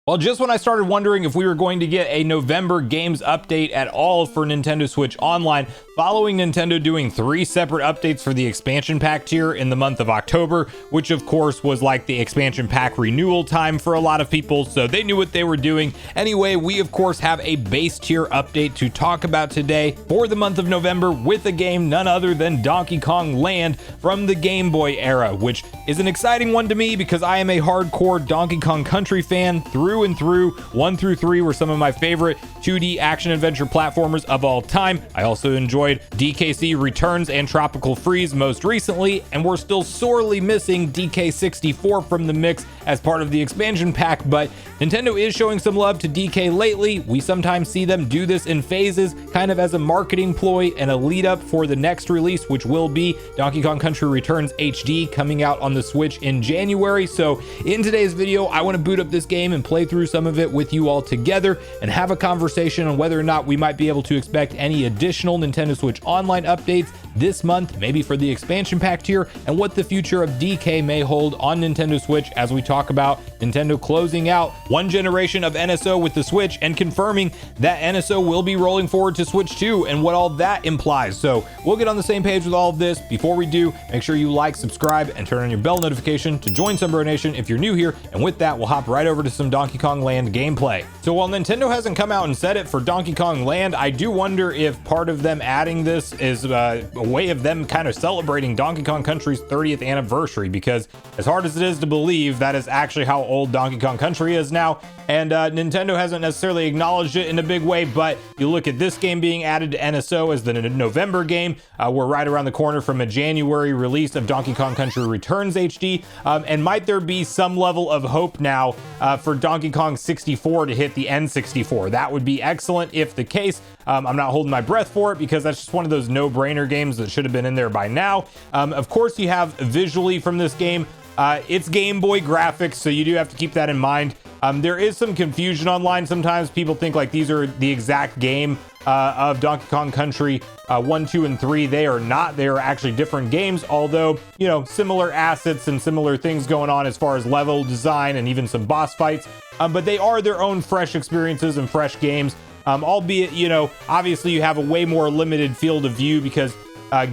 Well, just when I started wondering if we were going to get a November games update at all for Nintendo Switch Online, following Nintendo doing 3 separate updates for the expansion pack tier in the month of October, which of course was like the expansion pack renewal time for a lot of people, so they knew what they were doing. Anyway, we of course have a base tier update to talk about today for the month of November with a game none other than Donkey Kong Land from the Game Boy era, which is an exciting one to me because I am a hardcore Donkey Kong Country fan through and through. 1 through 3 were some of my favorite 2D action adventure platformers of all time. I also enjoyed DKC Returns and Tropical Freeze most recently, and we're still sorely missing DK64 from the mix as part of the expansion pack, but Nintendo is showing some love to DK lately. We sometimes see them do this in phases, kind of as a marketing ploy and a lead up for the next release, which will be Donkey Kong Country Returns HD coming out on the Switch in January. So in today's video, I want to boot up this game and play through some of it with you all together and have a conversation on whether or not we might be able to expect any additional Nintendo Switch Online updates this month, maybe for the expansion pack tier, and what the future of DK may hold on Nintendo Switch as we talk about Nintendo closing out one generation of NSO with the Switch and confirming that NSO will be rolling forward to Switch 2 and what all that implies. So we'll get on the same page with all of this. Before we do, make sure you like, subscribe, and turn on your bell notification to join Sunbro Nation if you're new here. And with that, we'll hop right over to some Donkey Kong Land gameplay. So while Nintendo hasn't come out and said it for Donkey Kong Land, I do wonder if part of them adding this is a way of them kind of celebrating Donkey Kong Country's 30th anniversary, because as hard as it is to believe, that is actually how old Donkey Kong Country is now, and Nintendo hasn't necessarily acknowledged it in a big way. But you look at this game being added to NSO as the November game, we're right around the corner from a January release of Donkey Kong Country Returns HD, and might there be some level of hope now for Donkey Kong 64 to hit the N64? That would be excellent if the case. I'm not holding my breath for it because that's just one of those no-brainer games that should have been in there by now. Of course, you have visually from this game, it's Game Boy graphics, so you do have to keep that in mind. There is some confusion online. Sometimes people think like these are the exact game of Donkey Kong Country 1, 2, and 3. They are not. They are actually different games, although, you know, similar assets and similar things going on as far as level design and even some boss fights. But they are their own fresh experiences and fresh games. Albeit, you know, obviously you have a way more limited field of view because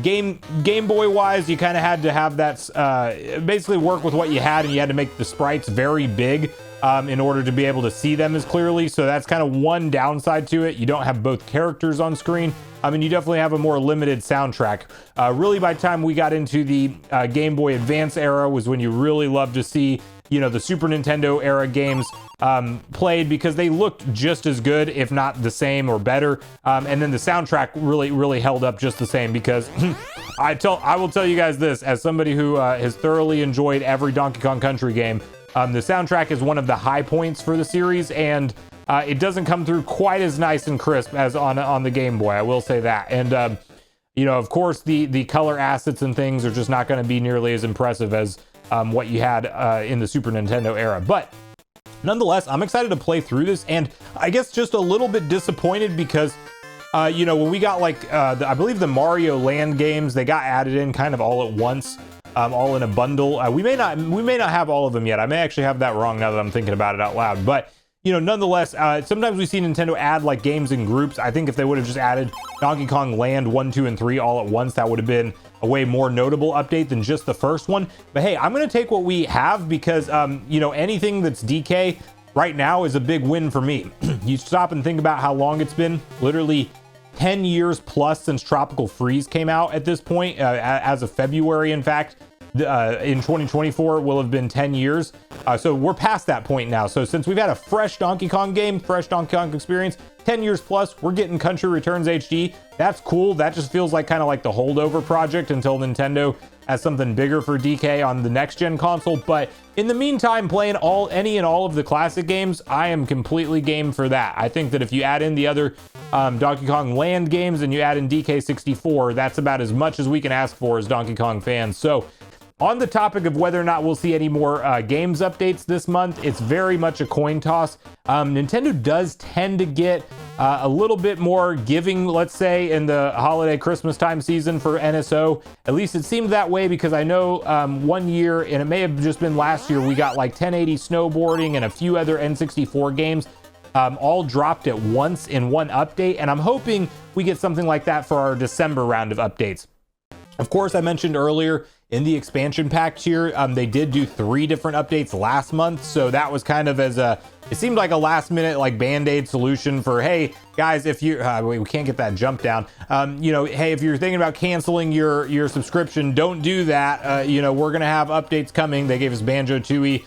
Game Boy wise, you kind of had to have that basically work with what you had, and you had to make the sprites very big in order to be able to see them as clearly. So that's kind of one downside to it. You don't have both characters on screen. I mean, you definitely have a more limited soundtrack. Really, by the time we got into the Game Boy Advance era was when you really loved to see, you know, the Super Nintendo era games played, because they looked just as good, if not the same or better. And then the soundtrack really held up just the same, because I will tell you guys this, as somebody who has thoroughly enjoyed every Donkey Kong Country game, the soundtrack is one of the high points for the series, and it doesn't come through quite as nice and crisp as on the Game Boy, I will say that. And you know, of course, the color assets and things are just not going to be nearly as impressive as what you had in the Super Nintendo era. But nonetheless, I'm excited to play through this, and I guess just a little bit disappointed because you know, when we got like I believe the Mario Land games, they got added in kind of all at once, all in a bundle. We may not have all of them yet. I may actually have that wrong now that I'm thinking about it out loud. But you know, nonetheless, sometimes we see Nintendo add like games in groups. I think if they would have just added Donkey Kong Land 1, 2, and 3 all at once, that would have been a way more notable update than just the first one. But hey, I'm going to take what we have because, you know, anything that's DK right now is a big win for me. You stop and think about how long it's been, literally 10 years plus since Tropical Freeze came out at this point, as of February, in fact. In 2024 will have been 10 years. So we're past that point now. So since we've had a fresh Donkey Kong game, fresh Donkey Kong experience, 10 years plus, we're getting Country Returns HD. That's cool. That just feels like kind of like the holdover project until Nintendo has something bigger for DK on the next gen console. But in the meantime, playing any and all of the classic games, I am completely game for that. I think that if you add in the other Donkey Kong Land games and you add in DK64, that's about as much as we can ask for as Donkey Kong fans. So On the topic of whether or not we'll see any more games updates this month, it's very much a coin toss. Nintendo does tend to get a little bit more giving, let's say, in the holiday Christmas time season for NSO. At least it seemed that way, because I know one year, and it may have just been last year, we got like 1080 snowboarding and a few other N64 games all dropped at once in one update, and I'm hoping we get something like that for our December round of updates. Of course, I mentioned earlier in the expansion pack tier, they did do 3 different updates last month, so that was kind of as a, it seemed like a last minute like band-aid solution for, hey guys, if you we can't get that jump down, you know, hey, if you're thinking about canceling your subscription, don't do that. You know, we're gonna have updates coming. They gave us Banjo-Tooie.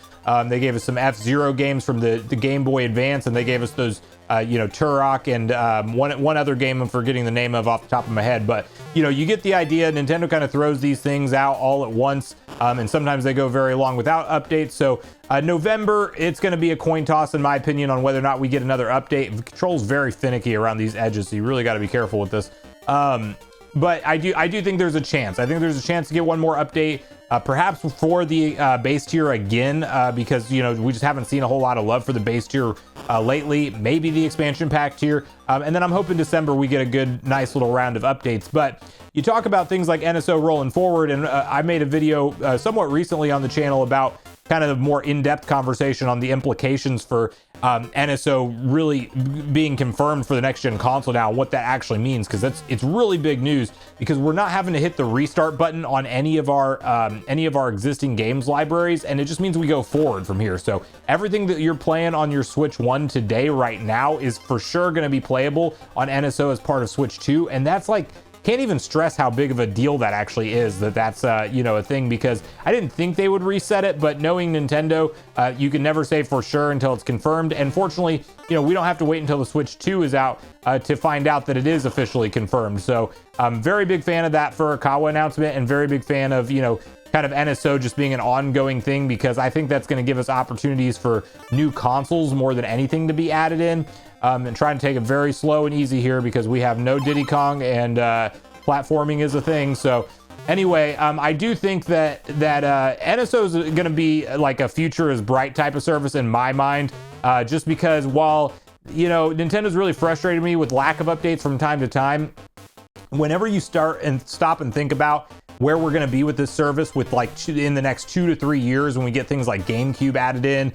They gave us some F-Zero games from the Game Boy Advance, and they gave us those, you know, Turok and one other game I'm forgetting the name of off the top of my head. But, you know, you get the idea. Nintendo kind of throws these things out all at once, and sometimes they go very long without updates. So November, it's going to be a coin toss, in my opinion, on whether or not we get another update. The control's very finicky around these edges, so you really got to be careful with this. But I do think there's a chance. I think there's a chance to get one more update, perhaps for the base tier again, because, you know, we just haven't seen a whole lot of love for the base tier lately. Maybe the expansion pack tier, and then I'm hoping December we get a good, nice little round of updates. But you talk about things like NSO rolling forward, and I made a video somewhat recently on the channel about kind of a more in-depth conversation on the implications for NSO really being confirmed for the next gen console now, what that actually means, because it's really big news, because we're not having to hit the restart button on any of our existing games libraries, and it just means we go forward from here. So everything that you're playing on your Switch 1 today right now is for sure going to be playable on NSO as part of Switch 2, and that's like, can't even stress how big of a deal that actually is, that's you know, a thing, because I didn't think they would reset it, but knowing Nintendo, you can never say for sure until it's confirmed. And fortunately, you know, we don't have to wait until the Switch 2 is out to find out that it is officially confirmed. So I'm very big fan of that for a Kawa announcement, and very big fan of, you know, kind of NSO just being an ongoing thing, because I think that's going to give us opportunities for new consoles more than anything to be added in, and trying to take it very slow and easy here, because we have no Diddy Kong, and platforming is a thing. So anyway, I do think that NSO is going to be like a future is bright type of service in my mind, just because while, you know, Nintendo's really frustrated me with lack of updates from time to time, whenever you start and stop and think about where we're going to be with this service with like in the next 2 to 3 years, when we get things like GameCube added in,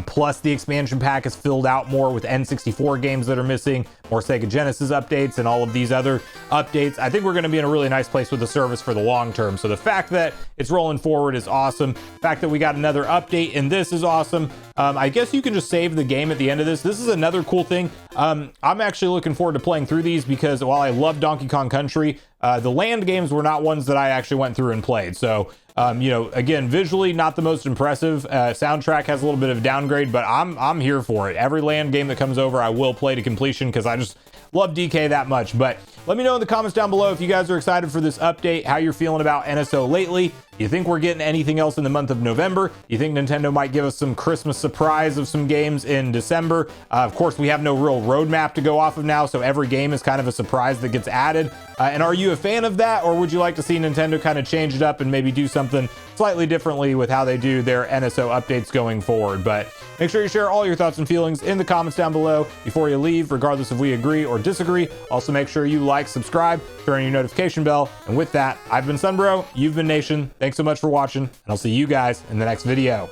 plus the expansion pack is filled out more with N64 games that are missing, more Sega Genesis updates, and all of these other updates, I think we're going to be in a really nice place with the service for the long term. So the fact that it's rolling forward is awesome. The fact that we got another update in this is awesome. I guess you can just save the game at the end of this. This is another cool thing. I'm actually looking forward to playing through these, because while I love Donkey Kong Country, the land games were not ones that I actually went through and played. So, you know, again, visually not the most impressive. Soundtrack has a little bit of downgrade, but I'm here for it. Every land game that comes over, I will play to completion, because I just love DK that much. But let me know in the comments down below if you guys are excited for this update, how you're feeling about NSO lately. Do you think we're getting anything else in the month of November? Do you think Nintendo might give us some Christmas surprise of some games in December? Of course, we have no real roadmap to go off of now, so every game is kind of a surprise that gets added. And are you a fan of that, or would you like to see Nintendo kind of change it up and maybe do something slightly differently with how they do their NSO updates going forward? But make sure you share all your thoughts and feelings in the comments down below before you leave, regardless if we agree or disagree. Also, make sure you like, subscribe, turn on your notification bell. And with that, I've been Sunbro, you've been Nation. Thanks so much for watching, and I'll see you guys in the next video.